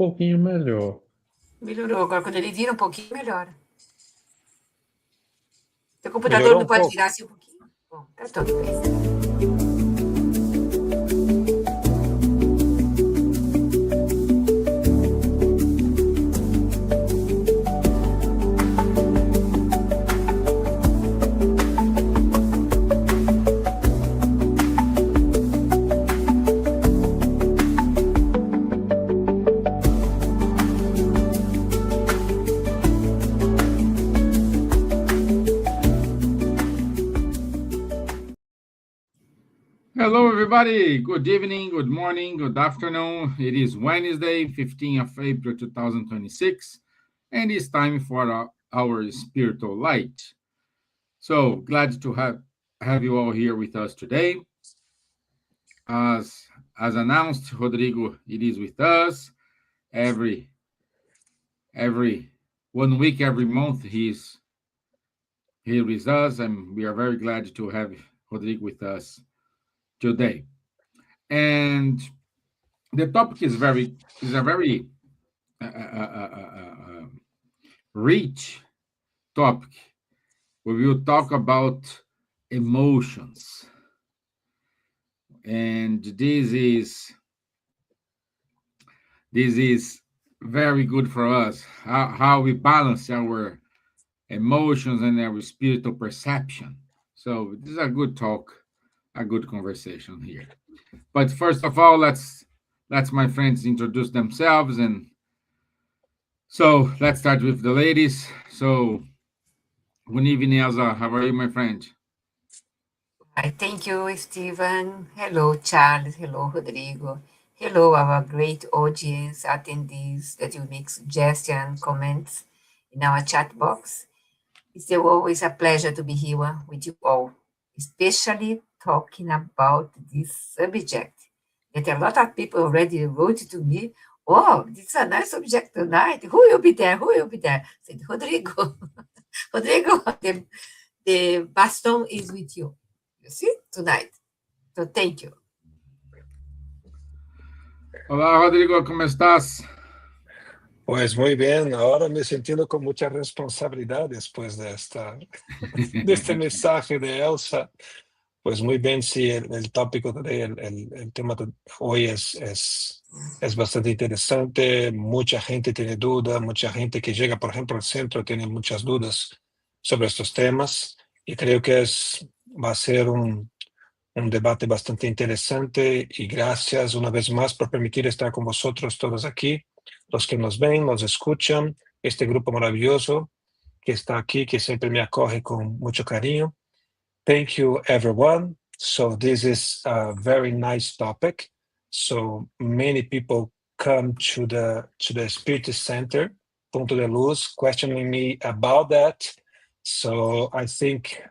pouquinho melhor. Melhorou. Agora, quando ele vira um pouquinho, melhora. Seu computador Melhorou não um pode pouco. virar assim um pouquinho? Bom, tá tudo bem. Hello, everybody. Good evening, good morning, good afternoon. It is Wednesday, 15th of April, 2026, and it's time for our spiritual light. So glad to have you all here with us today. As announced, Rodrigo, it is with us every 1 week, every month. He's here with us, and we are very glad to have Rodrigo with us today. And the topic is a very rich topic. We will talk about emotions, and this is very good for us. How we balance our emotions and our spiritual perception. So this is a good talk, a good conversation here. But first of all, let's my friends introduce themselves, and so let's start with the ladies. So good evening, Elsa. How are you, my friend? Thank you, Stevan. Hello, Charles. Hello, Rodrigo. Hello, our great audience, attendees that you make suggestions, comments in our chat box. It's always a pleasure to be here with you all, especially talking about this subject that a lot of people already wrote to me. Oh, this is a nice subject tonight. Who will be there? Who will be there? I said, Rodrigo. Rodrigo, the baston is with you. You see, tonight. So thank you. Olá, Rodrigo, ¿cómo estás? Pues muy bien, ahora me sintiendo con mucha responsabilidad después de este mensaje de Elsa. Pues muy bien, sí, el tópico de el tema de hoy es bastante interesante. Mucha gente tiene dudas, mucha gente que llega, por ejemplo, al centro tiene muchas dudas sobre estos temas y creo que va a ser un debate bastante interesante y gracias una vez más por permitir estar con vosotros todos aquí, los que nos ven, nos escuchan, este grupo maravilloso que está aquí, que siempre me acoge con mucho cariño. Thank you, everyone. So this is a very nice topic. So many people come to the Spirit Center, Punto de Luz, questioning me about that. So I think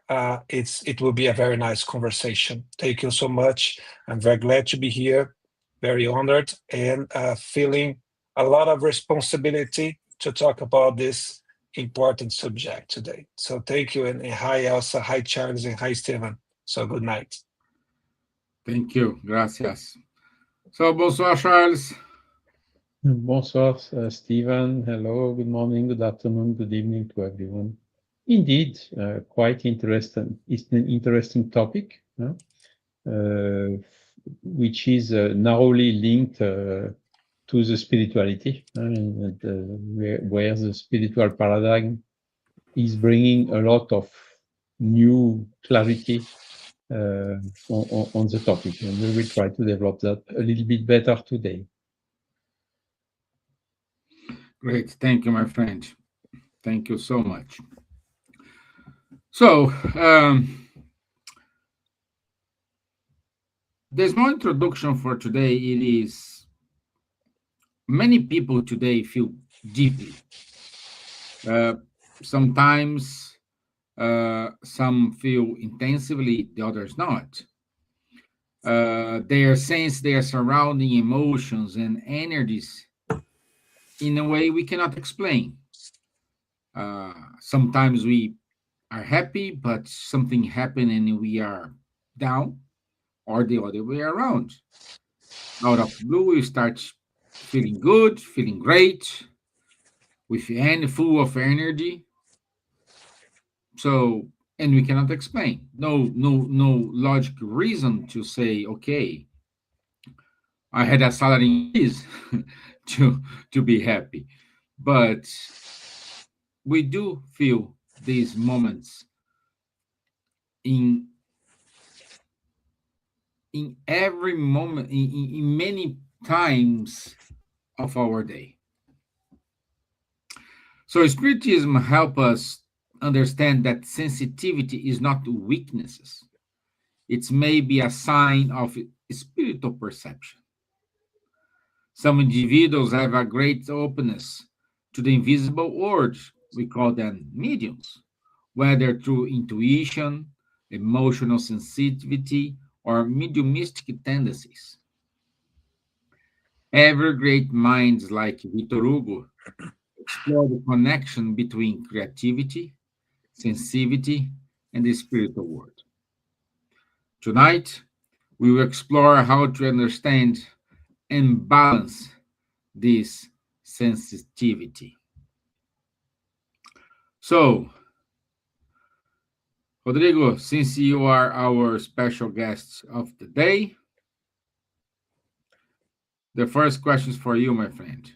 it will be a very nice conversation. Thank you so much. I'm very glad to be here, very honored, and feeling a lot of responsibility to talk about this important subject today. So thank you, and hi Elsa, hi Charles, and hi Stevan. So good night. Thank you, gracias. So bonsoir, Charles. Bonsoir, Stevan. Hello, good morning, good afternoon, good evening to everyone. Indeed, quite interesting. It's an interesting topic, which is narrowly linked to the spirituality, where the spiritual paradigm is bringing a lot of new clarity on the topic, and we will try to develop that a little bit better today. Great, thank you, my friend. Thank you so much. So, there's no introduction for today. It is many people today feel deeply. Sometimes some feel intensively, the others not. They sense their surrounding emotions and energies in a way we cannot explain. Sometimes we are happy, but something happened and we are down, or the other way around. Out of blue, we start feeling good, feeling great, with full of energy. So, and we cannot explain. No logical reason to say, okay, I had a salary increase to be happy. But we do feel these moments in every moment, in many times of our day. So spiritism help us understand that sensitivity is not weaknesses. It's maybe a sign of spiritual perception. Some individuals have a great openness to the invisible world. We call them mediums, whether through intuition, emotional sensitivity, or mediumistic tendencies. Every great minds like Victor Hugo explore the connection between creativity, sensitivity, and the spiritual world. Tonight, we will explore how to understand and balance this sensitivity. So, Rodrigo, since you are our special guest of the day, the first question is for you, my friend.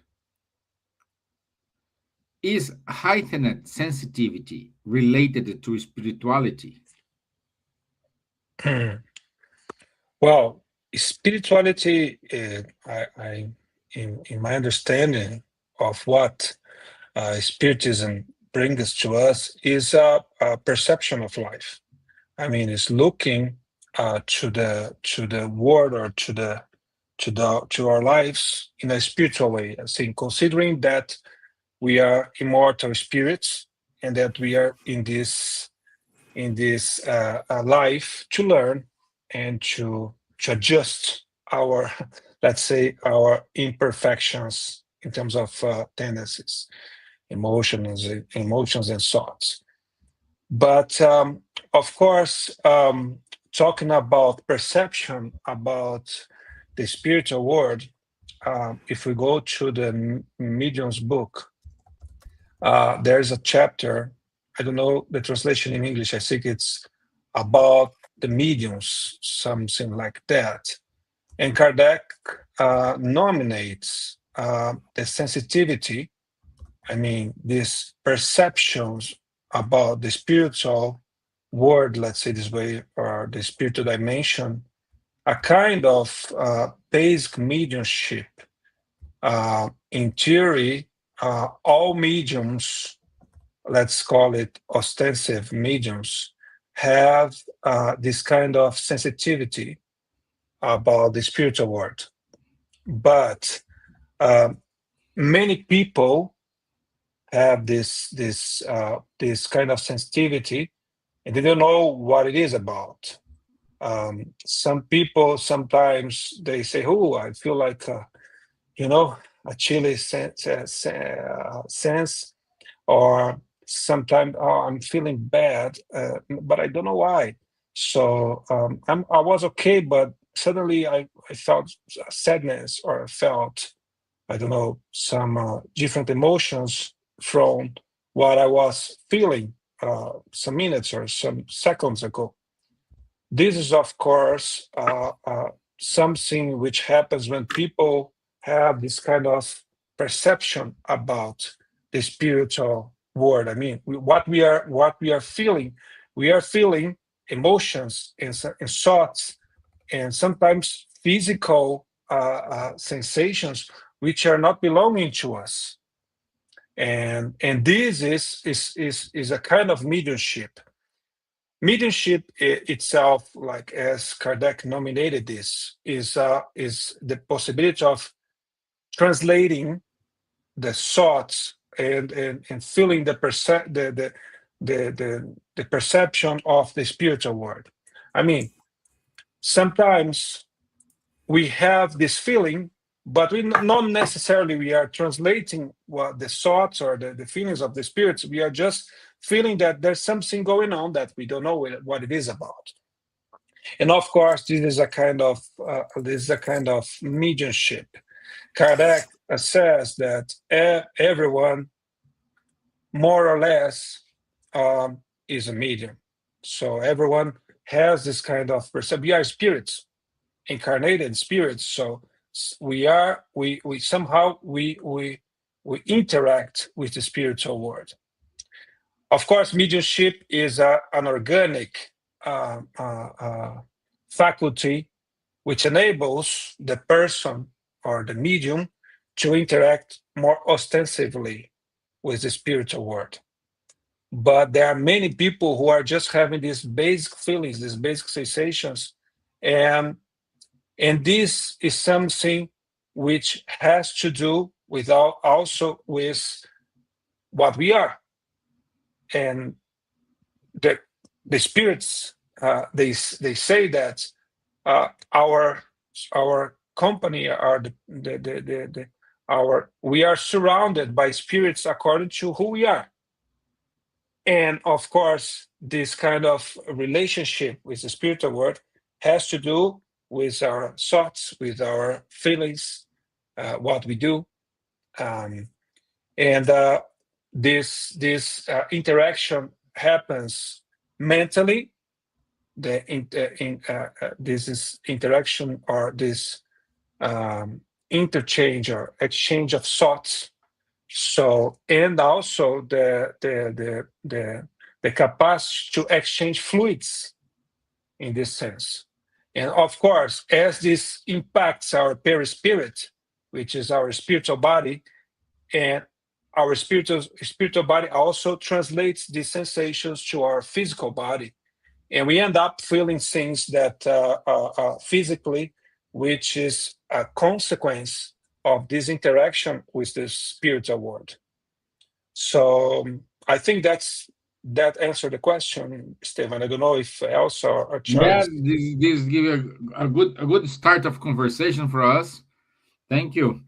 Is heightened sensitivity related to spirituality? Well, spirituality, in my understanding of what spiritism brings to us, is a perception of life. I mean, it's looking to the world, or to our lives in a spiritual way. I think, considering that we are immortal spirits, and that we are in this life to learn and to adjust our, let's say, our imperfections in terms of tendencies, emotions and thoughts. But of course, talking about perception, about the spiritual world, if we go to the Medium's book, there's a chapter, I don't know the translation in English, I think it's about the mediums, something like that. And Kardec nominates the sensitivity, I mean, these perceptions about the spiritual world, let's say this way, or the spiritual dimension, a kind of basic mediumship. In theory, all mediums, let's call it ostensive mediums, have this kind of sensitivity about the spiritual world. But many people have this kind of sensitivity, and they don't know what it is about. Some people, sometimes they say, "Oh, I feel like a chilly sense," or sometimes, "Oh, I'm feeling bad, but I don't know why." So I was okay, but suddenly I felt sadness, or I felt, I don't know, some different emotions from what I was feeling some minutes or some seconds ago. This is, of course, something which happens when people have this kind of perception about the spiritual world. I mean, what we are feeling, we are feeling emotions and thoughts, and sometimes physical sensations which are not belonging to us. And this is a kind of mediumship. Mediumship itself, like as Kardec nominated this, is the possibility of translating the thoughts and feeling the perception of the spiritual world. I mean, sometimes we have this feeling, but we not necessarily we are translating what the thoughts or the feelings of the spirits. We are just feeling that there's something going on that we don't know what it is about. And of course, this is a kind of mediumship. Kardec says that everyone, more or less, is a medium. So everyone has this kind of perception. We are spirits, incarnated spirits. So we somehow interact with the spiritual world. Of course, mediumship is an organic faculty which enables the person or the medium to interact more ostensively with the spiritual world. But there are many people who are just having these basic feelings, these basic sensations, and this is something which has to do with also with what we are. And the spirits, they say that our company are we are surrounded by spirits according to who we are. And of course, this kind of relationship with the spiritual world has to do with our thoughts, with our feelings, what we do, and this interaction happens mentally. This is interaction or this interchange or exchange of thoughts. So, and also the capacity to exchange fluids in this sense. And of course, as this impacts our perispirit, which is our spiritual body, and our spiritual body also translates these sensations to our physical body. And we end up feeling things that physically, which is a consequence of this interaction with the spiritual world. So I think that answered the question, Stevan. I don't know if Elsa or Charles. Yeah, this give you a good start of conversation for us. Thank you.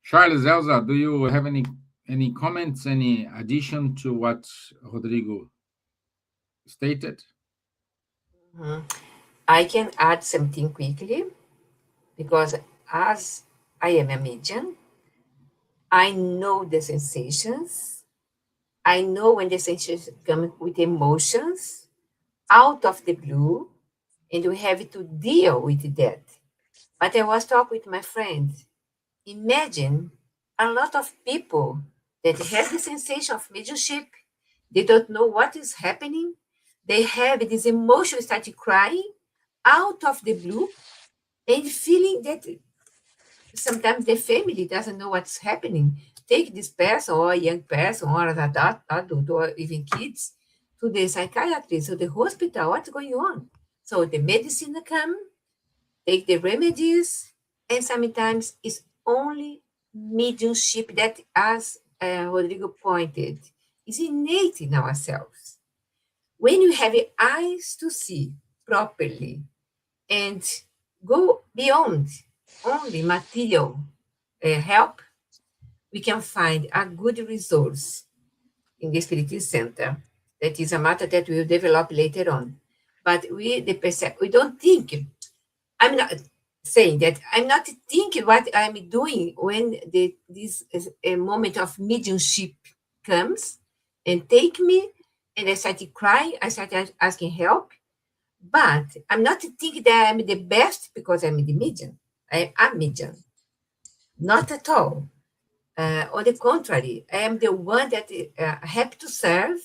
Charles, Elsa, do you have any comments, any addition to what Rodrigo stated? I can add something quickly, because as I am a medium, I know the sensations. I know when the sensations come with emotions out of the blue, and we have to deal with that. But I was talking with my friend. Imagine a lot of people that have the sensation of mediumship. They don't know what is happening. They have this emotion, start crying out of the blue, and feeling that sometimes the family doesn't know what's happening. Take this person or a young person or an adult or even kids to the psychiatrist or the hospital. What's going on? So the medicine come, take the remedies, and sometimes it's only mediumship that, as Rodrigo pointed, is innate in ourselves. When you have eyes to see properly and go beyond only material help, we can find a good resource in the Spirit Center. That is a matter that we will develop later on. But we don't think. I'm not saying that I'm not thinking what I'm doing when this a moment of mediumship comes and take me, and I started crying, I started asking help. But I'm not thinking that I'm the best because I'm the medium. I am medium. Not at all. On the contrary, I am the one that happy to serve,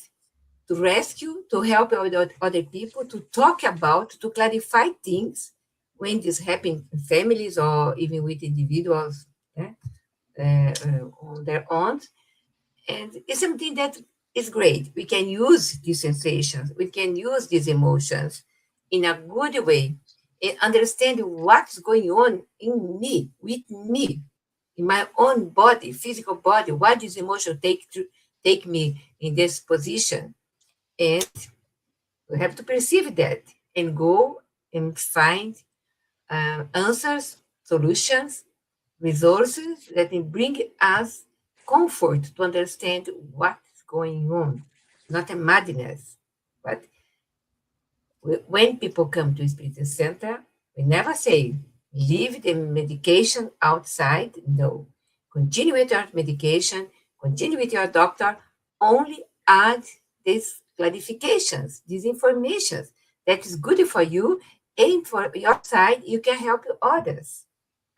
to rescue, to help other people, to talk about, to clarify things when this happens in families or even with individuals on their own. And it's something that is great. We can use these sensations, we can use these emotions in a good way and understand what's going on in me, with me, in my own body, physical body, why this emotion take me in this position. And we have to perceive that and go and find answers, solutions, resources that can bring us comfort to understand what's going on, not a madness. But when people come to Spirit Center, we never say, leave the medication outside. No, Continue with your medication, continue with your doctor, only add these clarifications, these informations that is good for you, and for your side, you can help others.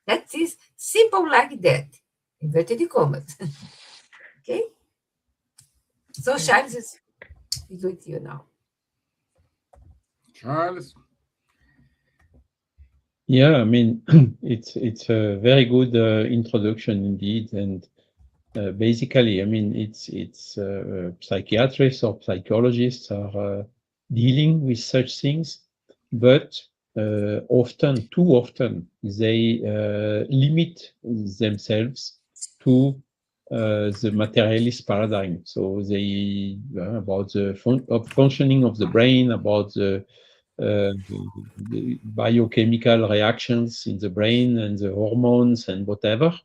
That is simple like that. Inverted commas. Okay? So Charles is with you now. Charles? Yeah, I mean, it's a very good introduction indeed, and basically, I mean, it's psychiatrists or psychologists are dealing with such things, but often, too often, they limit themselves to the materialist paradigm. So they about the functioning of the brain, about the biochemical reactions in the brain and the hormones and whatever,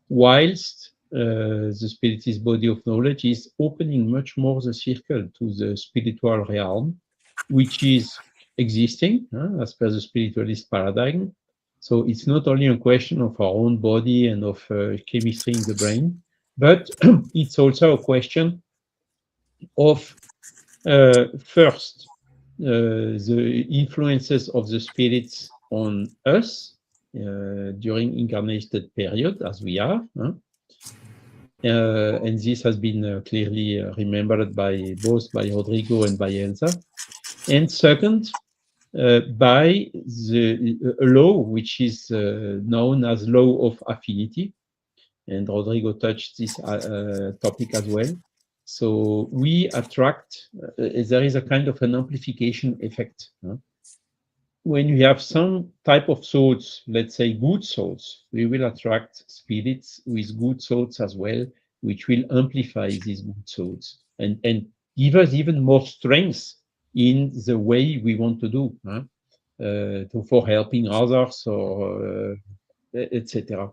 whilst the spiritist body of knowledge is opening much more the circle to the spiritual realm, which is existing as per the spiritualist paradigm. So it's not only a question of our own body and of chemistry in the brain, but it's also a question of first, the influences of the spirits on us during incarnated period, as we are. And this has been clearly remembered by both by Rodrigo and by Elsa. And second, by the law, which is known as law of affinity. And Rodrigo touched this topic as well. So we attract, there is a kind of an amplification effect. When we have some type of thoughts, let's say good thoughts, we will attract spirits with good thoughts as well, which will amplify these good thoughts and give us even more strength in the way we want to do, for helping others or etc.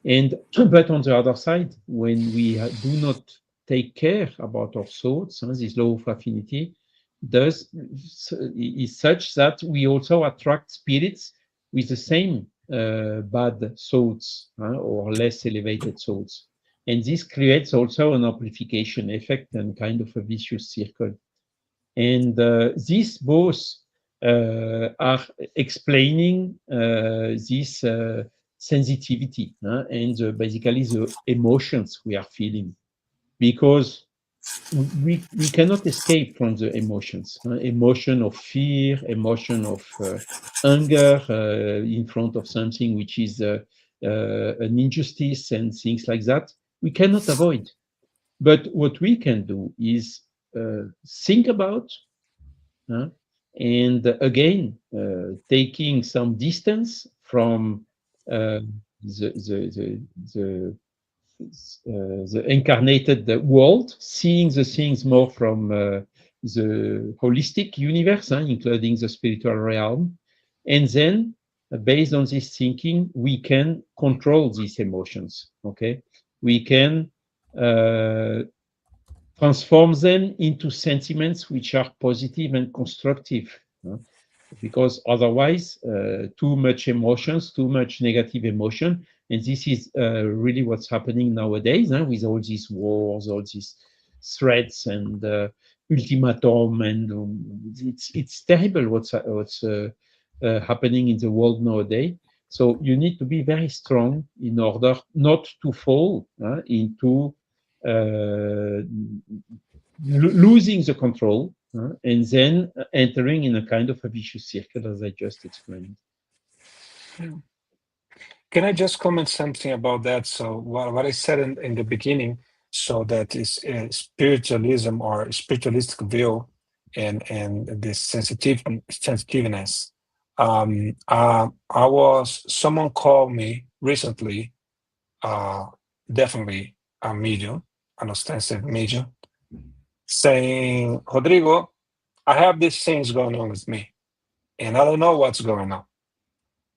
And but on the other side, when we do not take care about our thoughts, this law of affinity is such that we also attract spirits with the same bad thoughts or less elevated thoughts. And this creates also an amplification effect and kind of a vicious circle. And these both are explaining this sensitivity and basically the emotions we are feeling, because we cannot escape from the emotions. Emotion of fear, emotion of anger in front of something which is an injustice and things like that. We cannot avoid. But what we can do is think about and again taking some distance from the incarnated world, seeing the things more from the holistic universe, including the spiritual realm. And then, based on this thinking, we can control these emotions, okay? We can transform them into sentiments which are positive and constructive. Because otherwise, too much emotions, too much negative emotion, and this is really what's happening nowadays with all these wars, all these threats and ultimatum, and it's terrible what's happening in the world nowadays. So you need to be very strong in order not to fall into losing the control and then entering in a kind of a vicious circle, as I just explained. Can I just comment something about that? So what I said in the beginning, so that is spiritualism or spiritualistic view and this sensitiveness. Someone called me recently, definitely a medium, an ostensive medium, saying, Rodrigo, I have these things going on with me, and I don't know what's going on,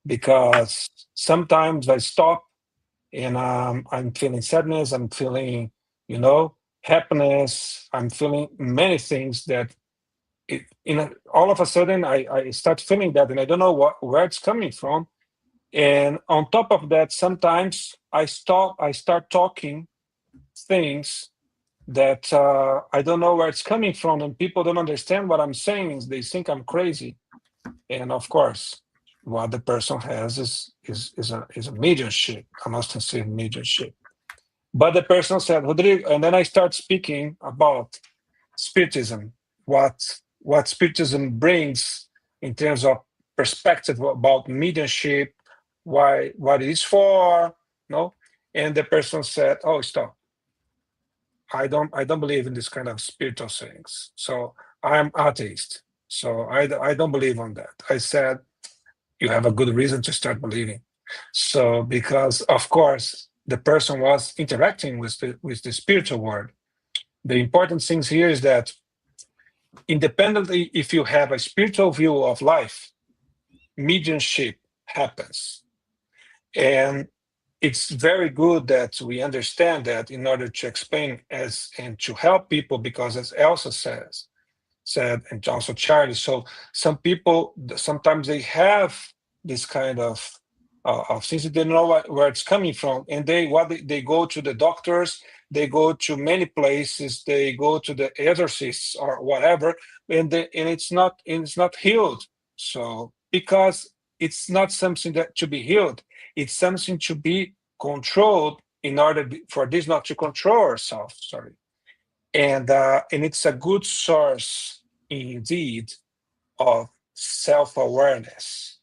because sometimes I stop and I'm feeling sadness, I'm feeling, happiness, I'm feeling many things that all of a sudden I start feeling that, and I don't know where it's coming from. And on top of that, sometimes I start talking things that I don't know where it's coming from, and people don't understand what I'm saying. They think I'm crazy. And of course, what the person has is a mediumship, an ostensive mediumship. But the person said, Rodrigo, and then I start speaking about Spiritism, what Spiritism brings in terms of perspective about mediumship, what it is for, no? And the person said, "Oh, stop! I don't believe in this kind of spiritual things. So I'm atheist. So I don't believe on that." I said, "You have a good reason to start believing." So because of course the person was interacting with the spiritual world. The important things here is that independently, if you have a spiritual view of life, mediumship happens. And it's very good that we understand that in order to explain and to help people, because as Elsa said, and also Charlie, so some people, sometimes they have this kind of things that they don't know where it's coming from. And they go to the doctors, they go to many places, they go to the exorcists or whatever, and it's not healed. So because it's not something that to be healed, it's something to be controlled in order for this not to control ourselves. Sorry, and it's a good source indeed of self-awareness,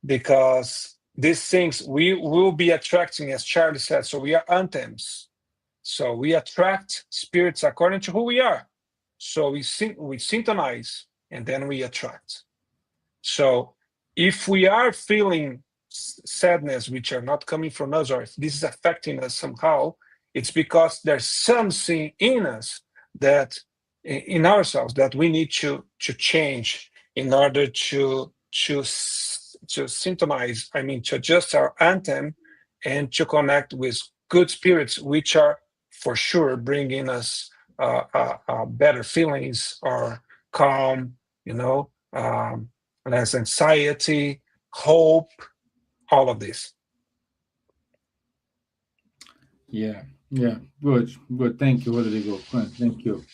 because these things we will be attracting, as Charlie said. So we are anthems. So we attract spirits according to who we are. So we syntonize and then we attract. So if we are feeling sadness, which are not coming from us, or if this is affecting us somehow, it's because there's something in us that, in ourselves, that we need to change in order to syntonize, to adjust our anthem and to connect with good spirits, which are for sure bringing us better feelings or calm, less anxiety, hope, all of this. Yeah, good. Thank you, Rodrigo. Thank you.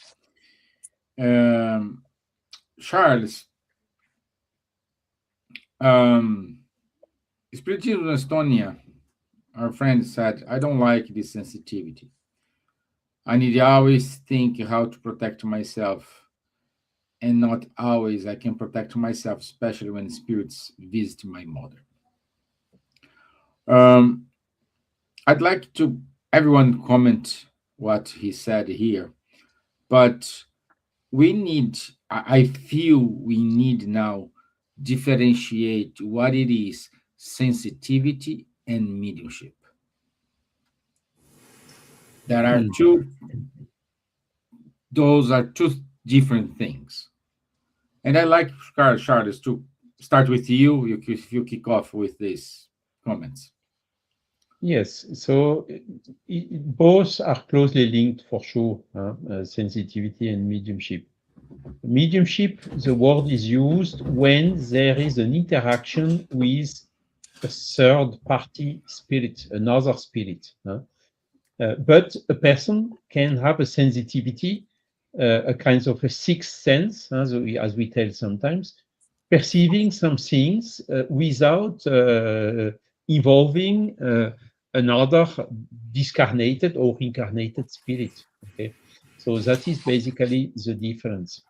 Charles, Spiritism in Estonia, our friend said, I don't like this sensitivity. I need to always think how to protect myself, and not always I can protect myself, especially when spirits visit my mother. I'd like to everyone comment what he said here, but I feel we need now differentiate what it is, sensitivity and mediumship. There are those are two different things. And I'd like Charles to start with you if you kick off with these comments. Yes, so both are closely linked for sure, sensitivity and mediumship. Mediumship, the word is used when there is an interaction with a third-party spirit, another spirit. But a person can have a sensitivity, a kind of a sixth sense, as we tell sometimes, perceiving some things without involving another discarnated or incarnated spirit. Okay, so that is basically the difference.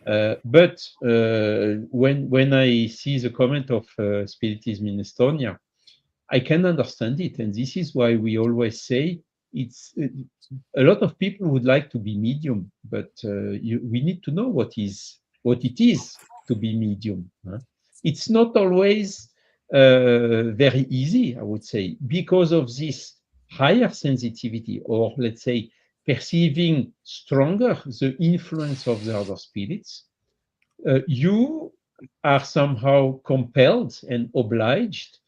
But when I see the comment of Spiritism in Estonia, I can understand it, and this is why we always say it's a lot of people would like to be medium, but we need to know what it is to be medium. It's not always very easy, I would say, because of this higher sensitivity, or let's say perceiving stronger the influence of the other spirits. You are somehow compelled and obliged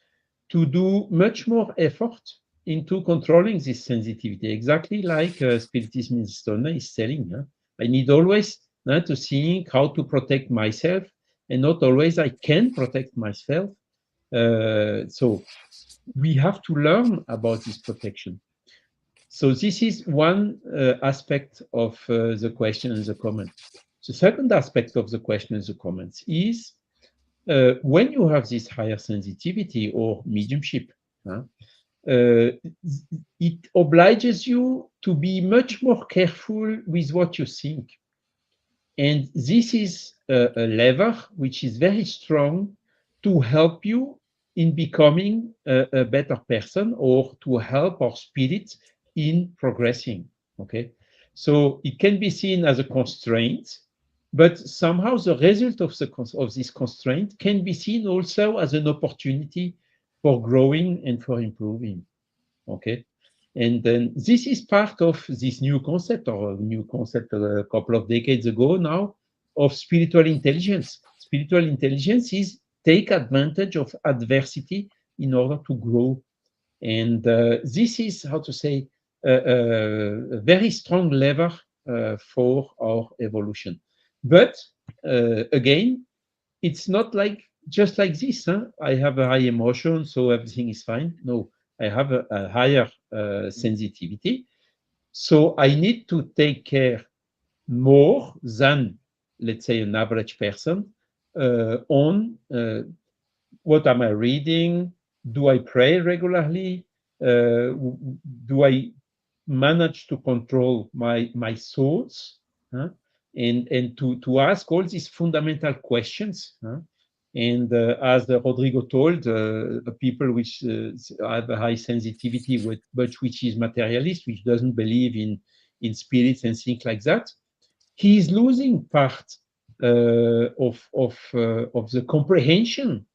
to do much more effort into controlling this sensitivity, exactly like Spiritism in Estonia is telling. I need always to think how to protect myself, and not always I can protect myself So we have to learn about this protection. So this is one aspect of the question and the comment. The second aspect of the question and the comments is when you have this higher sensitivity or mediumship, it obliges you to be much more careful with what you think. And this is a lever which is very strong to help you in becoming a better person or to help our spirit in progressing. Okay, so it can be seen as a constraint, but somehow the result of this constraint can be seen also as an opportunity for growing and for improving. Okay, and then this is part of this new concept, or a new concept a couple of decades ago now, of spiritual intelligence. Spiritual intelligence is take advantage of adversity in order to grow. And this is, how to say, a very strong lever for our evolution. But again, it's not like just like this. I have a high emotion, so everything is fine. No, I have a higher sensitivity. So I need to take care more than, let's say, an average person on what am I reading? Do I pray regularly? Do I manage to control my thoughts? And to ask all these fundamental questions. And as Rodrigo told, people which have a high sensitivity, but which is materialist, which doesn't believe in spirits and things like that, he is losing part of the comprehension,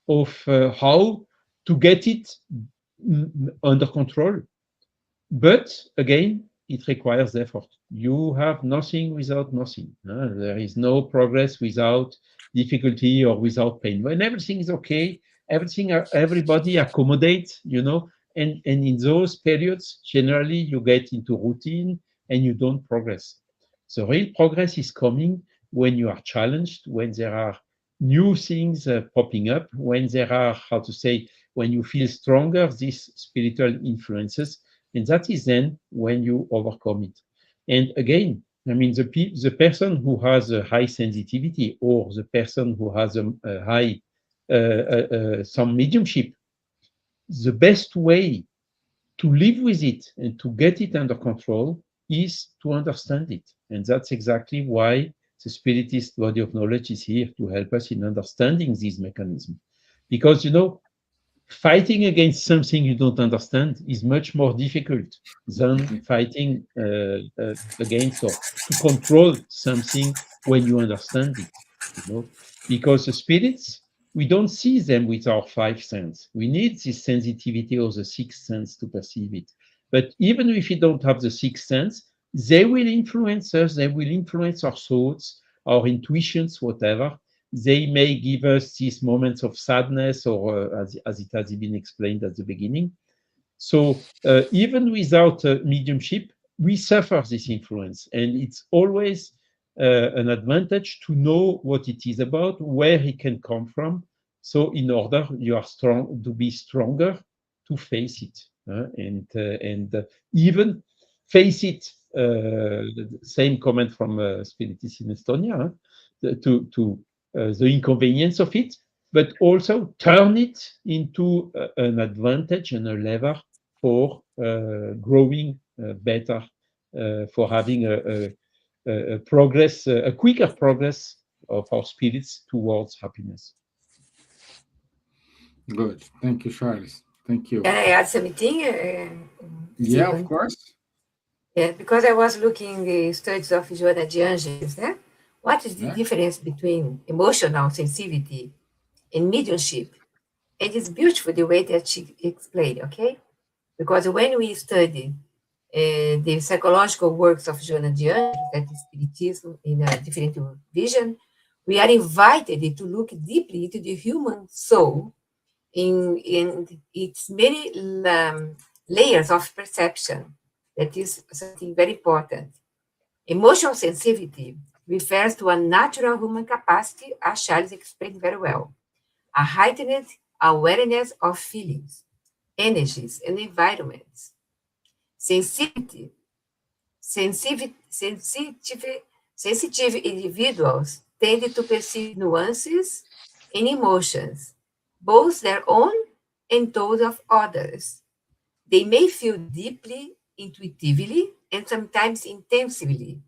of how to get it under control. But again, it requires effort. You have nothing without nothing. There is no progress without difficulty or without pain. When everything is okay, everybody accommodates, and in those periods, generally you get into routine and you don't progress. So real progress is coming when you are challenged, when there are new things popping up, when there are, when you feel stronger, these spiritual influences, and that is then when you overcome it. And again, I mean, the person who has a high sensitivity or the person who has a high, some mediumship, the best way to live with it and to get it under control is to understand it. And that's exactly why the Spiritist body of knowledge is here to help us in understanding these mechanisms. Because, fighting against something you don't understand is much more difficult than fighting against or to control something when you understand it. Because the spirits, we don't see them with our five senses. We need this sensitivity or the sixth sense to perceive it. But even if we don't have the sixth sense, they will influence us, they will influence our thoughts, our intuitions, whatever. They may give us these moments of sadness, or as it has been explained at the beginning. So even without mediumship, we suffer this influence. And it's always an advantage to know what it is about, where it can come from. So in order you are strong to be stronger to face it, and even face it. The same comment from Spiritists in Estonia, the inconvenience of it, but also turn it into an advantage and a lever for growing better, for having a progress, a quicker progress of our spirits towards happiness. Good. Thank you, Charles. Thank you. Can I add something? Yeah, Stevan? of course. Yeah, because I was looking the studies of Joana de Angelis, né? What is the difference between emotional sensitivity and mediumship? It is beautiful the way that she explained, okay? Because when we study the psychological works of Joana de Angelis, that is Spiritism in a different vision, we are invited to look deeply into the human soul in its many layers of perception. That is something very important. Emotional sensitivity refers to a natural human capacity, as Charles explained very well, a heightened awareness of feelings, energies, and environments. Sensitivity, sensitive individuals tend to perceive nuances in emotions, both their own and those of others. They may feel deeply, intuitively, and sometimes intensively.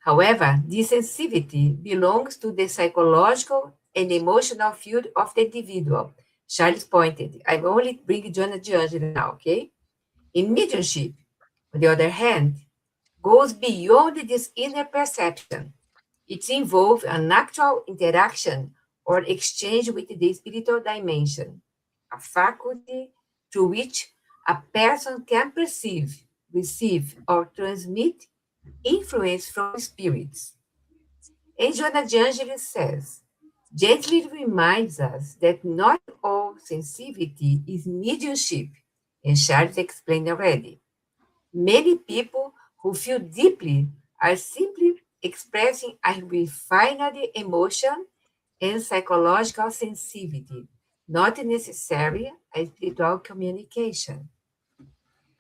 However, this sensitivity belongs to the psychological and emotional field of the individual. Charles pointed. I'm only bringing Joanna D'Angelo now, okay? In mediumship, on the other hand, goes beyond this inner perception. It involves an actual interaction or exchange with the spiritual dimension, a faculty through which a person can perceive, receive, or transmit influence from spirits. And Joanna de Angelis says, gently reminds us that not all sensitivity is mediumship, and Charles explained already. Many people who feel deeply are simply expressing a refined emotion and psychological sensitivity, not necessarily a spiritual communication.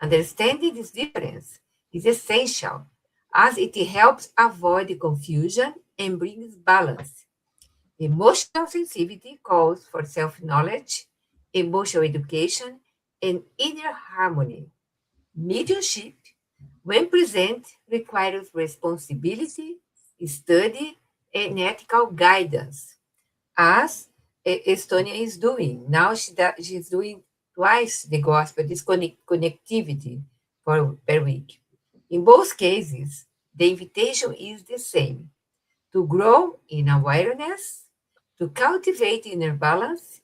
Understanding this difference is essential as it helps avoid confusion and brings balance. Emotional sensitivity calls for self knowledge, emotional education, and inner harmony. Mediumship, when present, requires responsibility, study, and ethical guidance, as Estonia is doing. Now she's doing twice the gospel, this connectivity per week. In both cases, the invitation is the same to grow in awareness, to cultivate inner balance,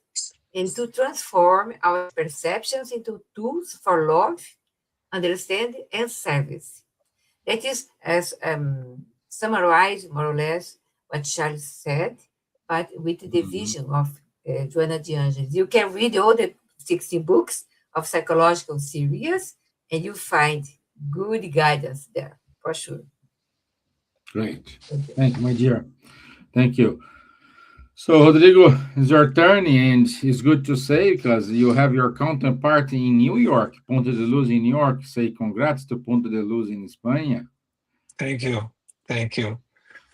and to transform our perceptions into tools for love, understanding, and service. That is, as summarize more or less what Charles said, but with the Mhm. vision of Joanna de Angelis. You can read all the 16 books of psychological series, and you find good guidance there, for sure. Great. Thank you. Thank you, my dear. Thank you. So, Rodrigo, it's your turn, and it's good to say because you have your counterpart in New York, Ponte de Luz in New York. Say congrats to Ponte de Luz in España. Thank you. Thank you.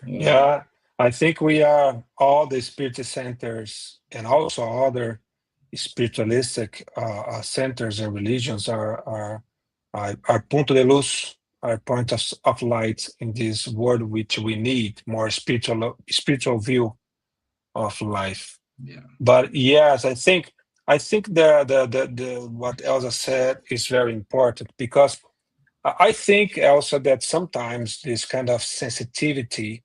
Yeah. Yeah, I think we are all the spirit centers and also other spiritualistic centers and religions are punto de luz, are point of light in this world which we need more spiritual view of life. Yeah. But yes, I think the what Elsa said is very important because I think also that sometimes this kind of sensitivity,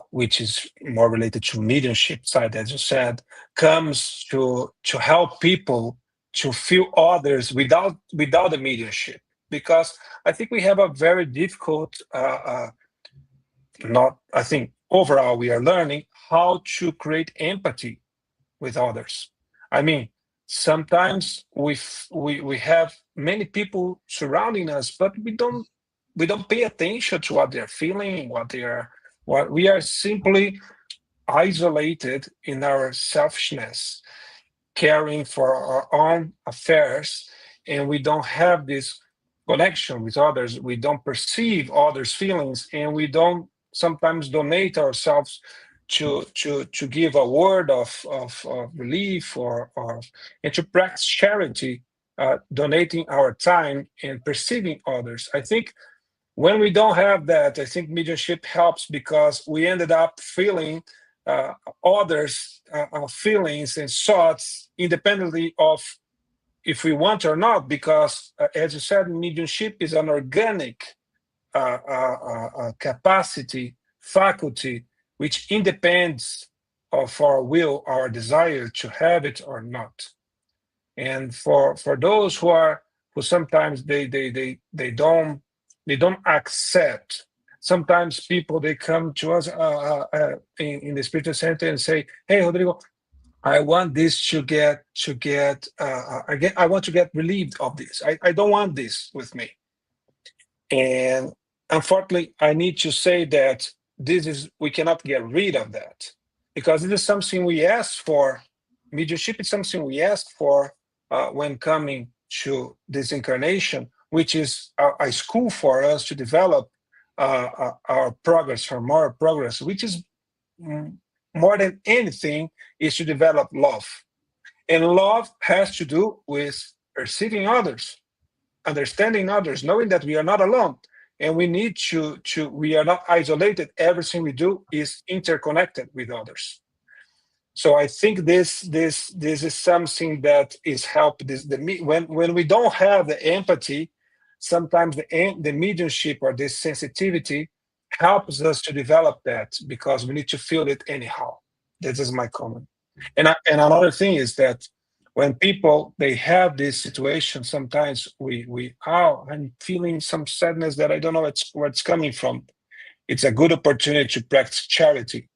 which is more related to mediumship side, as you said, comes to help people to feel others without the mediumship. Because I think we have a very difficult, not I think overall we are learning how to create empathy with others. I mean, sometimes we have many people surrounding us, but we don't pay attention to what they're feeling, what we are simply isolated in our selfishness, caring for our own affairs, and we don't have this connection with others. We don't perceive others' feelings, and we don't sometimes donate ourselves to give a word of relief or and to practice charity, donating our time and perceiving others. I think when we don't have that, I think mediumship helps because we ended up feeling uh, others' feelings and thoughts independently of if we want or not. Because, as you said, mediumship is an organic capacity, faculty, which independs of our will, our desire to have it or not. And for those who sometimes they don't accept. Sometimes people they come to us in the spiritual center and say, "Hey, Rodrigo, I want this I want to get relieved of this. I don't want this with me." And unfortunately, I need to say that we cannot get rid of that because it is something we asked for mediumship is something we ask for when coming to this incarnation, which is a school for us to develop our progress, for more progress, which is more than anything is to develop love. And love has to do with perceiving others, understanding others, knowing that we are not alone. And we need we are not isolated. Everything we do is interconnected with others. So I think this is something that is help. When we don't have the empathy, sometimes the mediumship or this sensitivity helps us to develop that, because we need to feel it anyhow. This is my comment. And another thing is that when people they have this situation, sometimes I'm feeling some sadness that I don't know where it's coming from. It's a good opportunity to practice charity,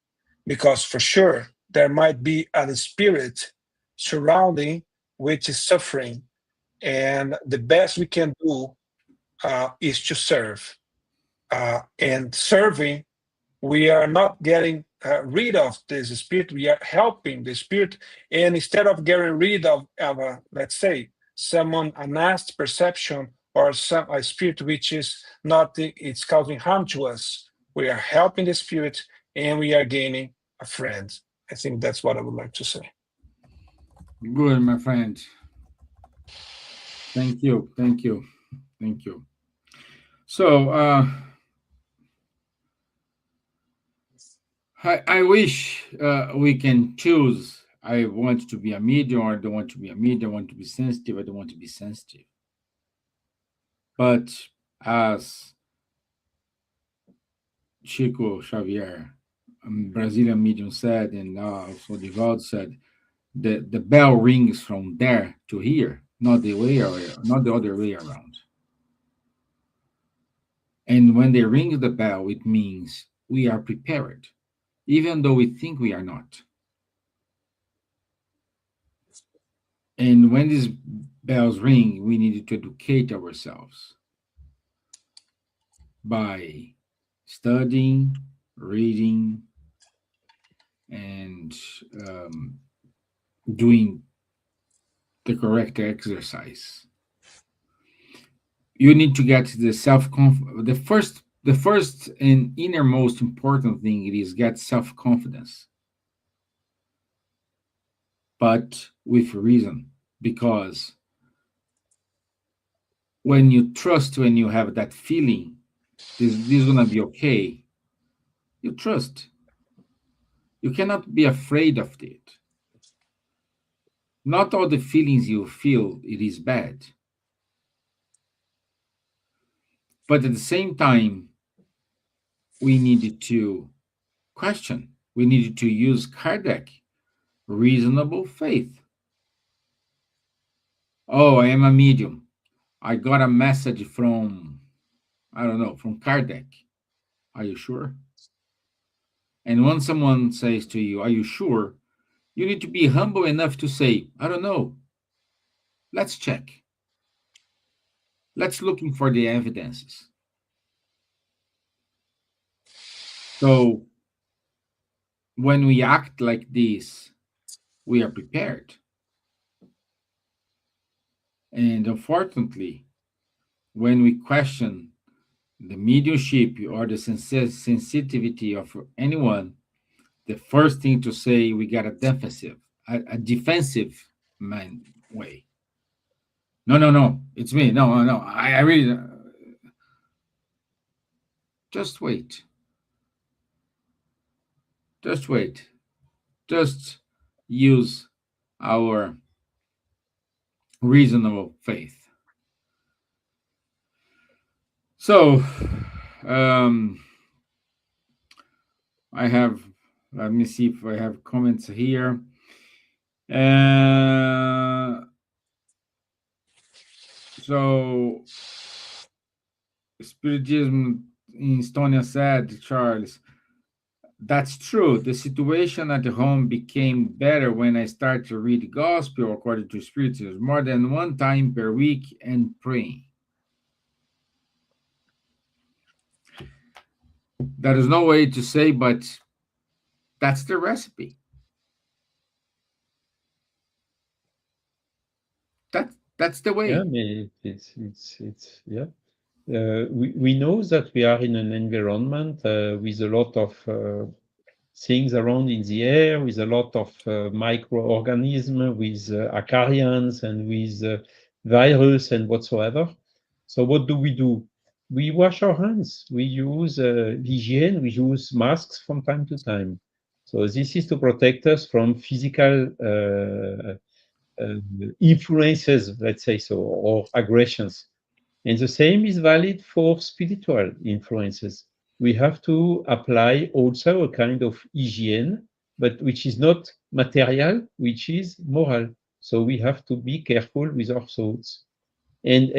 because for sure there might be a spirit surrounding which is suffering, and the best we can do is to serve. And serving, we are not getting rid of this spirit, we are helping the spirit. And instead of getting rid of let's say, a nasty perception or a spirit which is not, it's causing harm to us, we are helping the spirit and we are gaining a friend. I think that's what I would like to say. Good, my friend. Thank you. Thank you. Thank you. So, I wish we can choose. I want to be a medium, or I don't want to be a medium. I want to be sensitive. I don't want to be sensitive. But as Chico Xavier, a Brazilian medium, said, and also Divaldo said, the bell rings from there to here, not the other way around. And when they ring the bell, it means we are prepared, even though we think we are not. And when these bells ring, we need to educate ourselves by studying, reading, and doing the correct exercise. You need to get the the first and innermost important thing it is get self-confidence, but with reason, because when you trust, when you have that feeling this is gonna be okay, you trust. You cannot be afraid of it. Not all the feelings you feel it is bad, but at the same time we needed to question. We needed to use Kardec, reasonable faith. Oh, I am a medium. I got a message from, I don't know, from Kardec. Are you sure? And when someone says to you, are you sure? You need to be humble enough to say, I don't know. Let's check. Let's looking for the evidences. So when we act like this, we are prepared. And unfortunately, when we question the mediumship or the sensitivity of anyone, the first thing to say, we got a defensive way. No, it's me. No, I really. Just wait. Just wait. Just use our reasonable faith. So, I have, let me see if I have comments here. So, Spiritism in Estonia said, Charles, that's true. The situation at home became better when I started to read the gospel according to Spiritism more than one time per week and praying. There is no way to say, but that's the recipe. That's the way. Yeah, I mean, it's yeah. We know that we are in an environment with a lot of things around in the air, with a lot of microorganisms, with acarians and with virus and whatsoever. So what do? We wash our hands. We use hygiene. We use masks from time to time. So this is to protect us from physical influences, let's say so, or aggressions. And the same is valid for spiritual influences. We have to apply also a kind of hygiene, but which is not material, which is moral. So we have to be careful with our thoughts. And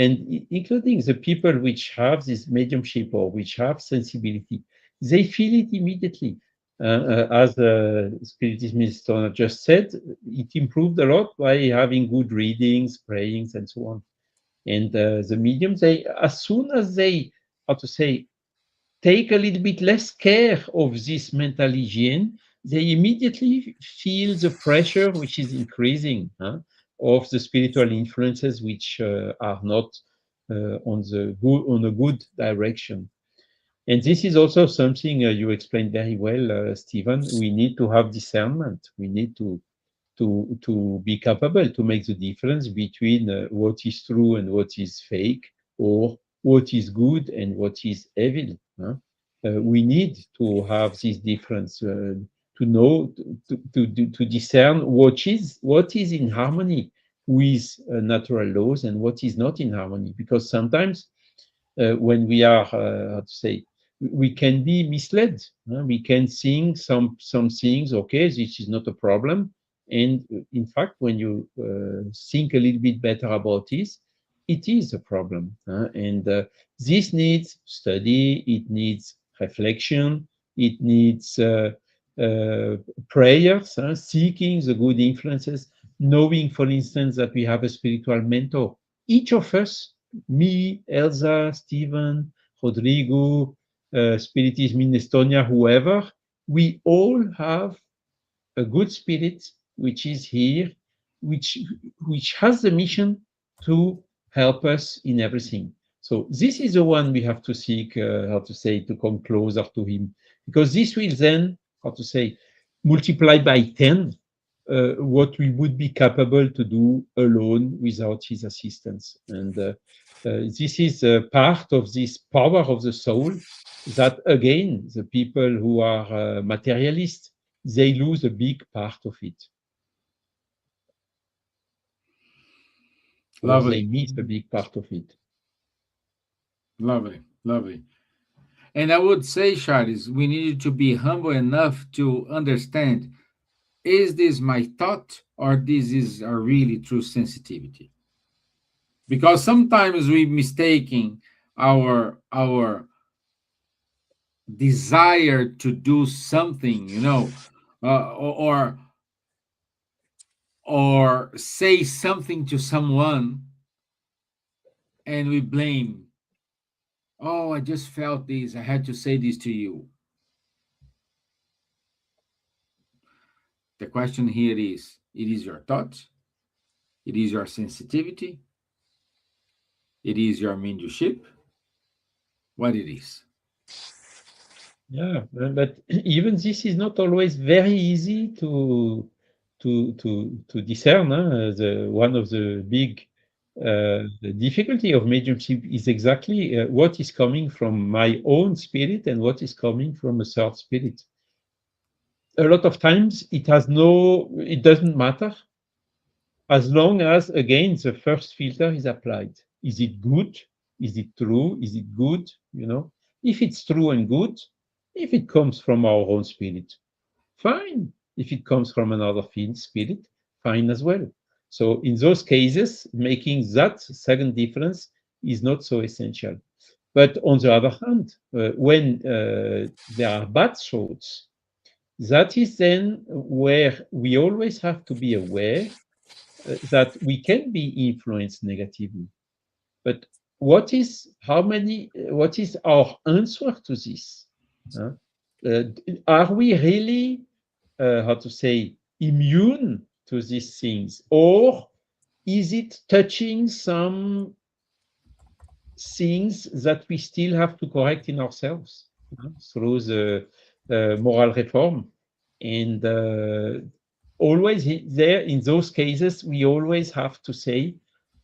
including the people which have this mediumship or which have sensibility, they feel it immediately. As the Spiritist Minister just said, it improved a lot by having good readings, prayings, and so on. And the mediums, they, as soon as they, how to say, take a little bit less care of this mental hygiene, they immediately feel the pressure which is increasing of the spiritual influences which are not on a good direction. And this is also something you explained very well, Stevan. We need to have discernment. We need to be capable to make the difference between what is true and what is fake, or what is good and what is evil. We need to have this difference to know to discern what is in harmony with natural laws and what is not in harmony. Because sometimes when we are how to say, we can be misled. We can think some things. Okay, this is not a problem, and in fact, when you think a little bit better about this, it is a problem. And this needs study. It needs reflection. It needs prayers, seeking the good influences, knowing, for instance, that we have a spiritual mentor. Each of us, me, Elsa, Stevan, Rodrigo, Spiritism in Estonia, whoever, we all have a good spirit which is here, which has the mission to help us in everything. So this is the one we have to seek, how to say, to come closer to him, because this will then, how to say, multiply by 10 what we would be capable to do alone without his assistance. And this is part of this power of the soul that, again, the people who are materialists, they lose a big part of it. Or they Lovely, miss a big part of it. lovely, lovely. And I would say, Charles, we need to be humble enough to understand, is this my thought or this is a really true sensitivity? Because sometimes we mistaking our desire to do something, or say something to someone, and we blame. Oh, I just felt this. I had to say this to you. The question here is: it is your thought, it is your sensitivity, it is your mediumship. What it is? Yeah, but even this is not always very easy to discern. One of the big the difficulty of mediumship is exactly what is coming from my own spirit and what is coming from a third spirit. A lot of times it doesn't matter, as long as, again, the first filter is applied. Is it good? Is it true? Is it good? If it's true and good, if it comes from our own spirit, fine. If it comes from another spirit, fine as well. So in those cases, making that second difference is not so essential. But on the other hand, when there are bad thoughts, that is then where we always have to be aware that we can be influenced negatively. But what is our answer to this? Are we really, how to say, immune to these things? Or is it touching some things that we still have to correct in ourselves through the moral reform? And always there, in those cases, we always have to say,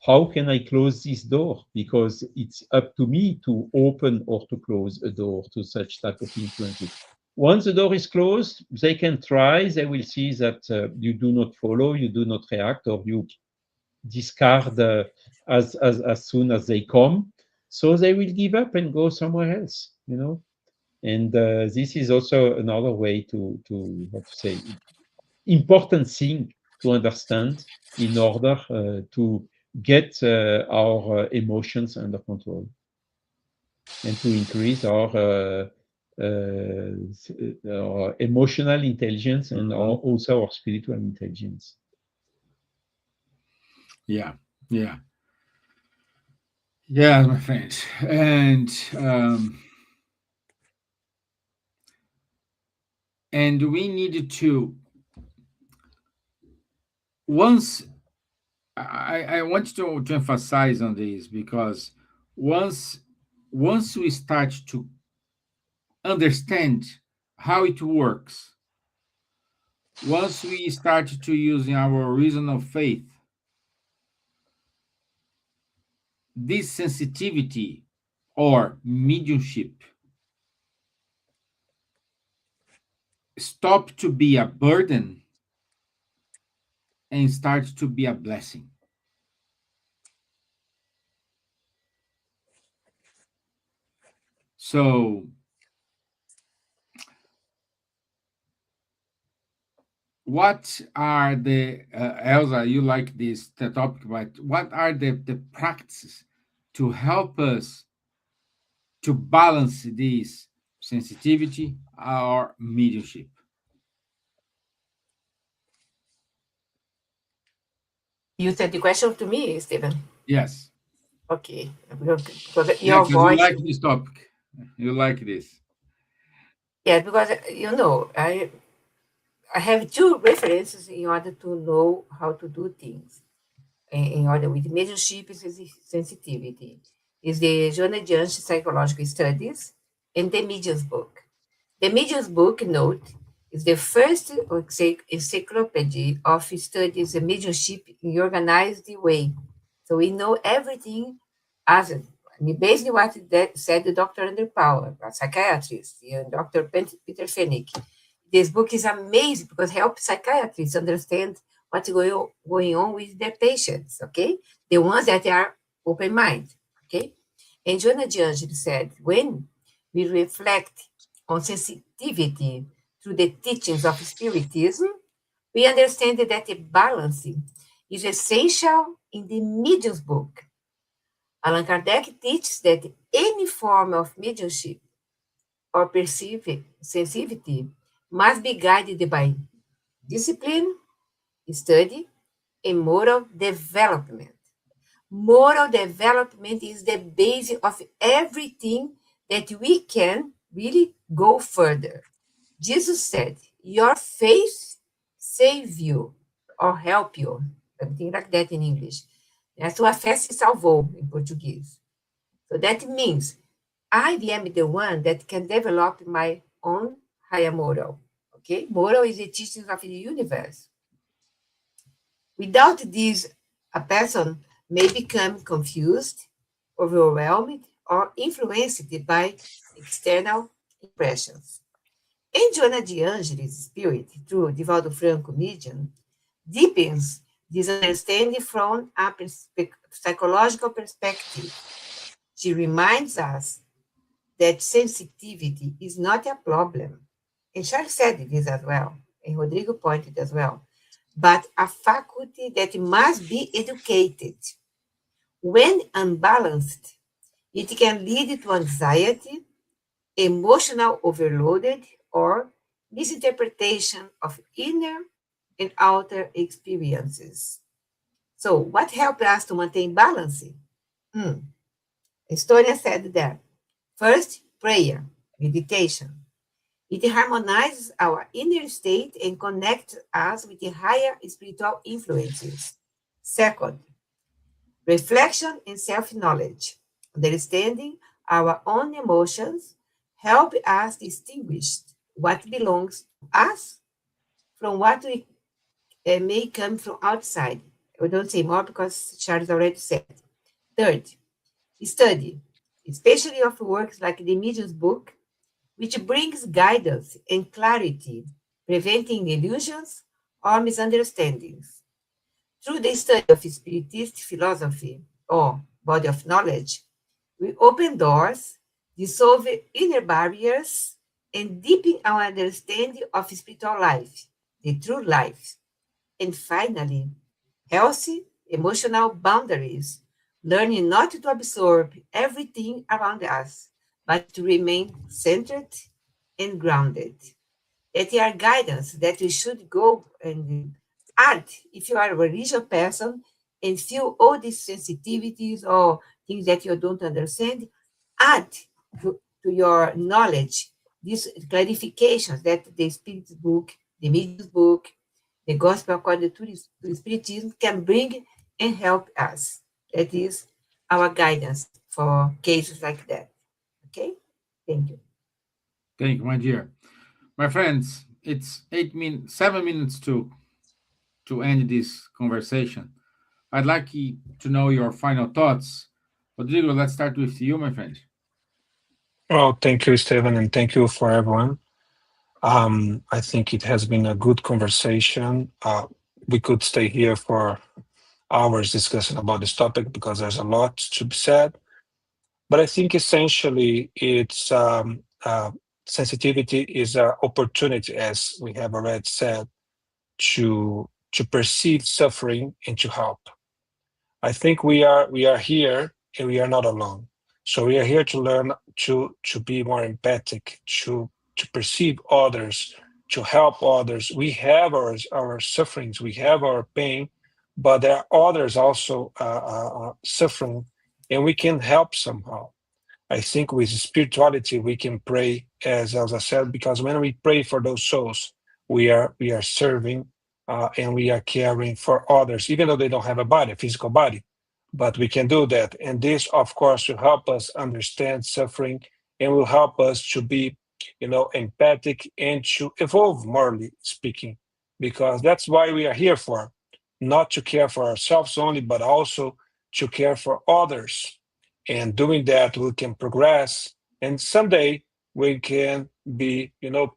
how can I close this door? Because it's up to me to open or to close a door to such type of influences. Once the door is closed, they can try, they will see that you do not follow, you do not react, or you discard as soon as they come. So they will give up and go somewhere else, you know. And this is also another way to how to say, important thing to understand in order to get our emotions under control and to increase our emotional intelligence and also our spiritual intelligence. Yeah, yeah. Yeah, my friends. And we needed to, once, I want to emphasize on this, because once we start to understand how it works, once we start to using our reason of faith, this sensitivity or mediumship stop to be a burden and start to be a blessing. So what are the Elsa, you like this the topic, but what are the practices to help us to balance this sensitivity or mediumship? You said the question to me, Stevan. Yes. Okay, because Yeah, your because you voice. like this topic. You like this. Yeah, because I have two references in order to know how to do things. In order with mediumship and sensitivity, is the Joanna de Angelis Psychological Studies and the Medium's book. The Medium's book, note, is the first encyclopedia of studies in mediumship in organized way. So we know everything as basically what that said the Dr. Andrew Powell, a psychiatrist, and Dr. Peter Fennick. This book is amazing because it helps psychiatrists understand what's going on with their patients, okay? The ones that are open mind, okay? And Joanna de Angelis said, when we reflect on sensitivity through the teachings of Spiritism, we understand that the balancing is essential in the medium's book. Allan Kardec teaches that any form of mediumship or perceived sensitivity must be guided by discipline, study, and moral development. Moral development is the basis of everything that we can really go further. Jesus said, your faith save you or help you. Something like that in English. A sua fé se salvou, in Portuguese. So that means I am the one that can develop my own higher moral. Okay? Moral is the teachings of the universe. Without this, a person may become confused, overwhelmed, or influenced by external impressions. In Joanna de Angelis' spirit, through Divaldo Franco medium, deepens this understanding from a psychological perspective. She reminds us that sensitivity is not a problem. And Charles said this as well, and Rodrigo pointed as well, but a faculty that must be educated. When unbalanced, it can lead to anxiety, emotional overloaded, or misinterpretation of inner and outer experiences. So, what helps us to maintain balance? Historia said that first, prayer, meditation. It harmonizes our inner state and connects us with the higher spiritual influences. Second, Reflection and self-knowledge. Understanding our own emotions help us distinguish what belongs to us from what we may come from outside. We don't say more because Charles already said. Third, study, especially of works like the Medium's book, which brings guidance and clarity, preventing illusions or misunderstandings. Through the study of Spiritist philosophy or body of knowledge, we open doors, dissolve inner barriers, and deepen our understanding of spiritual life, the true life. And finally, healthy emotional boundaries, learning not to absorb everything around us, but to remain centered and grounded. That are guidance that we should go and add if you are a religious person and feel all these sensitivities or things that you don't understand, add to your knowledge these clarifications that the Spirit's book, the Medium's book, the Gospel according to Spiritism can bring and help us. That is our guidance for cases like that. Okay? Thank you. Thank you, my dear. My friends, it's 7 minutes to end this conversation. I'd like to know your final thoughts. Rodrigo, let's start with you, my friend. Well, thank you, Stevan, and thank you for everyone. I think it has been a good conversation. We could stay here for hours discussing about this topic because there's a lot to be said. But I think essentially it's sensitivity is an opportunity, as we have already said, to perceive suffering and to help. I think we are here and we are not alone. So we are here to learn to be more empathic, to perceive others, to help others. We have our sufferings, we have our pain, but there are others also suffering, and we can help somehow. I think with spirituality we can pray, as Elsa said, because when we pray for those souls, we are serving and we are caring for others, even though they don't have a body, a physical body. But we can do that, and this, of course, will help us understand suffering and will help us to be, empathic and to evolve morally speaking, because that's why we are here for, not to care for ourselves only, but also to care for others, and doing that we can progress, and someday we can be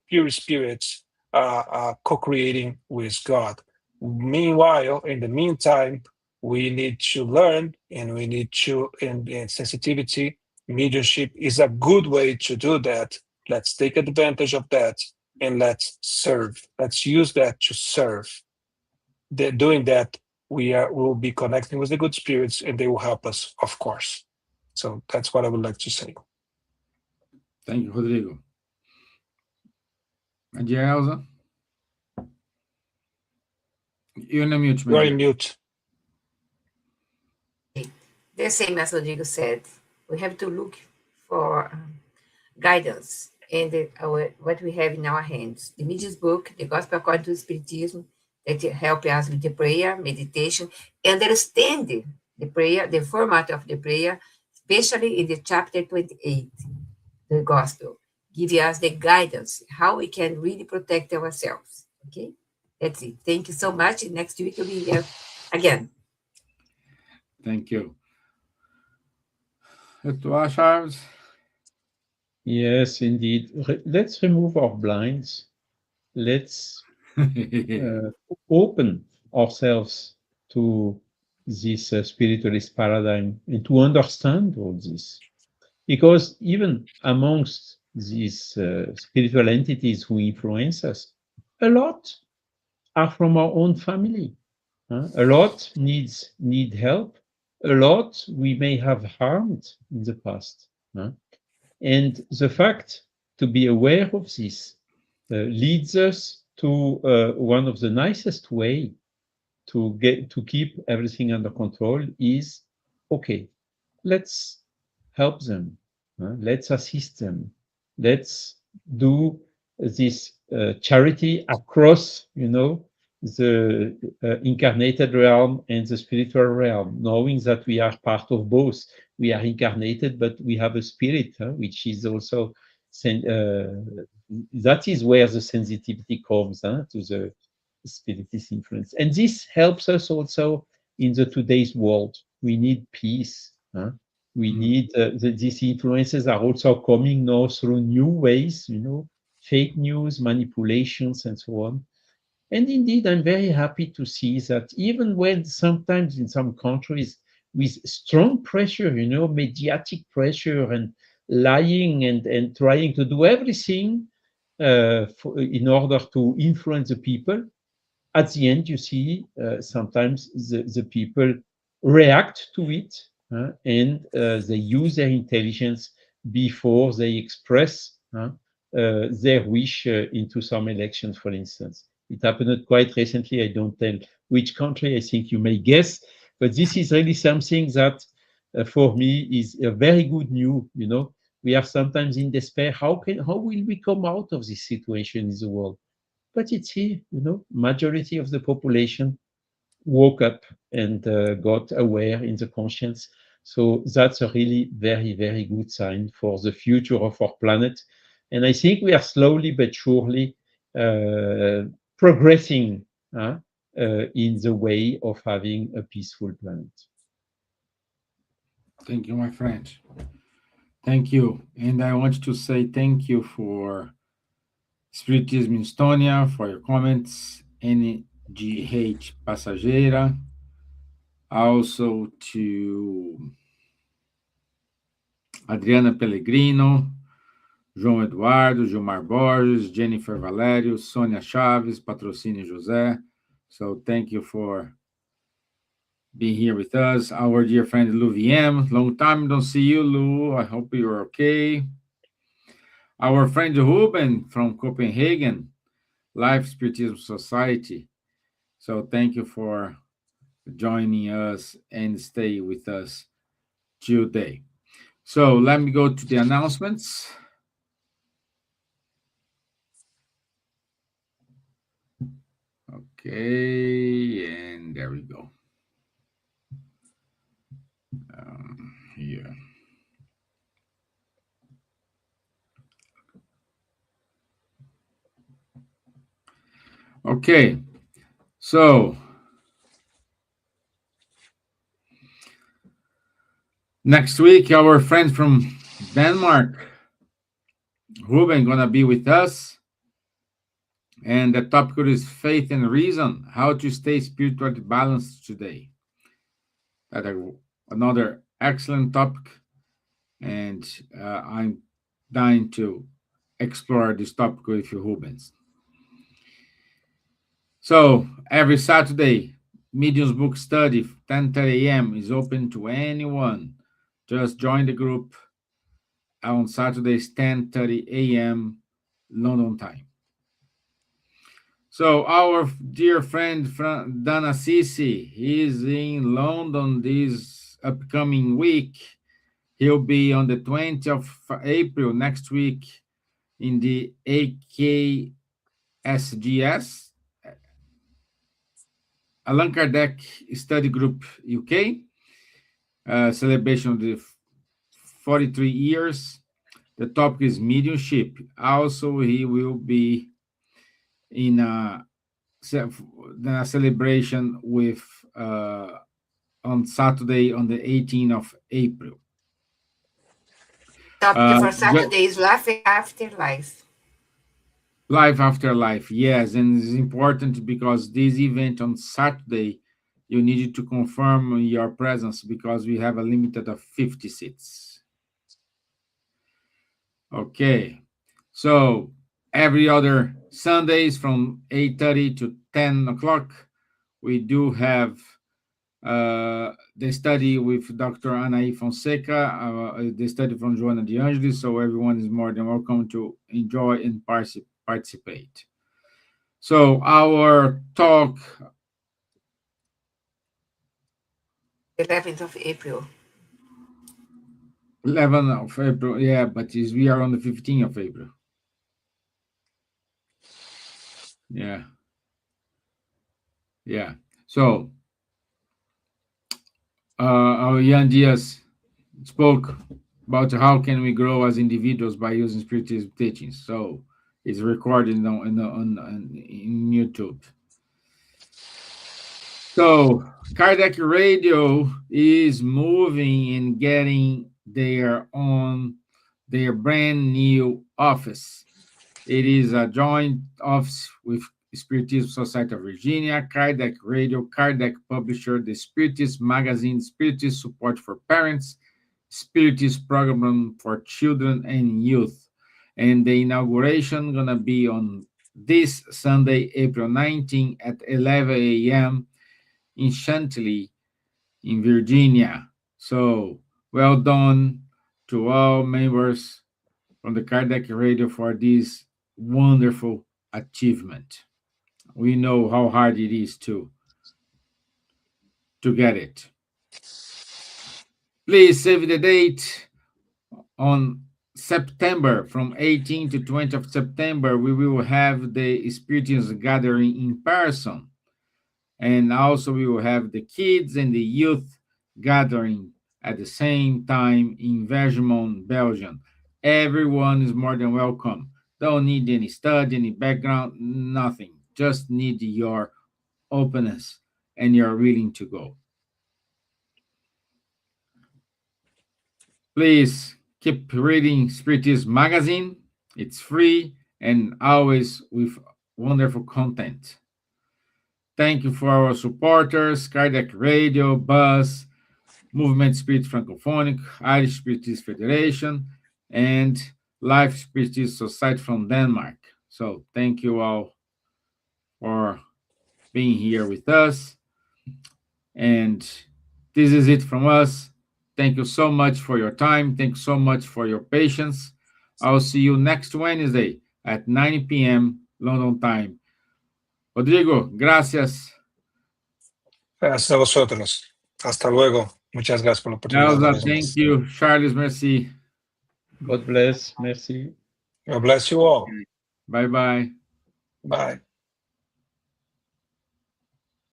pure spirits co-creating with God. Meanwhile, in the meantime, we need to learn, and we need to, and sensitivity, mediumship is a good way to do that. Let's take advantage of that, and let's serve. Let's use that to serve. Doing that, will be connecting with the good spirits, and they will help us, of course. So that's what I would like to say. Thank you, Rodrigo. And dear Elsa? You're on mute, my You're dear. in mute. The same as Rodrigo said, we have to look for guidance and what we have in our hands. The Medium's book, the Gospel according to Spiritism, that help us with the prayer, meditation, understand the prayer, the format of the prayer, especially in the chapter 28, the Gospel, give us the guidance, how we can really protect ourselves. Okay? That's it. Thank you so much. Next week we'll be here again. Thank you. Charles? Yes, indeed. Let's remove our blinds. Let's open ourselves to this spiritualist paradigm and to understand all this. Because even amongst these spiritual entities who influence us, a lot are from our own family. A lot need help. A lot we may have harmed in the past. And the fact to be aware of this leads us to one of the nicest way to keep everything under control is, okay, let's help them, let's assist them, let's do this charity across, the incarnated realm and the spiritual realm, knowing that we are part of both. We are incarnated, but we have a spirit, which is also, that is where the sensitivity comes to the spiritist influence. And this helps us also in the today's world. We need peace. We need, these influences are also coming now through new ways, fake news, manipulations, and so on. And indeed, I'm very happy to see that even when sometimes in some countries with strong pressure, mediatic pressure and lying and trying to do everything in order to influence the people, at the end, you see sometimes the people react to it and they use their intelligence before they express their wish into some elections, for instance. It happened quite recently. I don't tell which country. I think you may guess, but this is really something that for me is a very good news. We are sometimes in despair. How will we come out of this situation in the world? But it's here, majority of the population woke up and got aware in the conscience. So that's a really very, very good sign for the future of our planet. And I think we are slowly but surely progressing in the way of having a peaceful planet. Thank you, my friend. Thank you. And I want to say thank you for Spiritism in Estonia, for your comments, NGH Passageira, also to Adriana Pellegrino, João Eduardo, Gilmar Borges, Jennifer Valério, Sônia Chaves, Patrocínio José. So thank you for being here with us. Our dear friend Lou VM, long time don't see you, Lou. I hope you're okay. Our friend Ruben from Copenhagen, Life Spiritism Society. So thank you for joining us and stay with us today. So let me go to the announcements. Okay, and there we go. Here. Okay, so next week, our friend from Denmark, Ruben, gonna be with us. And the topic is faith and reason, how to stay spiritually balanced today. Another excellent topic, and I'm dying to explore this topic with you, Rubens. So every Saturday, Medium's Book Study, 10:30 a.m. is open to anyone. Just join the group on Saturdays, 10:30 a.m. London time. So our dear friend Dana Sisi, he's in London this upcoming week. He'll be on the 20th of April next week in the AKSGS, Allan Kardec Study Group UK, celebration of the 43 years. The topic is mediumship. Also, he will be in a celebration with on Saturday on the 18th of April. Topic for Saturday is Life After Life. Life after life, yes, and it's important because this event on Saturday, you need to confirm your presence because we have a limited of 50 seats. Okay, so every other Sundays from 8:30 to 10 o'clock, we do have the study with Dr. Anaí Fonseca, the study from Joana de Angelis, so everyone is more than welcome to enjoy and participate. So our talk... 11th of April. 11th of April, yeah, but we are on the 15th of April. Yeah. Yeah. So, our Jan Diaz spoke about how can we grow as individuals by using spiritism teachings. So, it's recorded in YouTube. So, Kardec Radio is moving and getting their brand new office. It is a joint office with Spiritism Society of Virginia, Kardec Radio, Kardec Publisher, the Spiritist Magazine, Spiritist Support for Parents, Spiritist Program for Children and Youth. And the inauguration gonna be on this Sunday, April 19 at 11 a.m. in Chantilly, in Virginia. So, well done to all members from the Kardec Radio for this wonderful achievement. We know how hard it is to get it. Please save the date. On September, from 18 to 20 of September, we will have the Spiritism gathering in person. And also we will have the kids and the youth gathering at the same time in Vergemont, Belgium. Everyone is more than welcome. Don't need any study, any background, nothing. Just need your openness and you're willing to go. Please keep reading Spiritism Magazine. It's free and always with wonderful content. Thank you for our supporters, Kardec Radio, Buzz, Movement Spirit Francophonic, Irish Spiritist Federation, and Life Spiritist Society from Denmark. So thank you all for being here with us. And this is it from us. Thank you so much for your time. Thank you so much for your patience. I'll see you next Wednesday at 9 p.m. London time. Rodrigo, gracias. Gracias a vosotros. Hasta luego. Muchas gracias por la oportunidad. Elsa, thank you. Charles, merci. God bless. Merci. God bless you all. Bye-bye. Bye.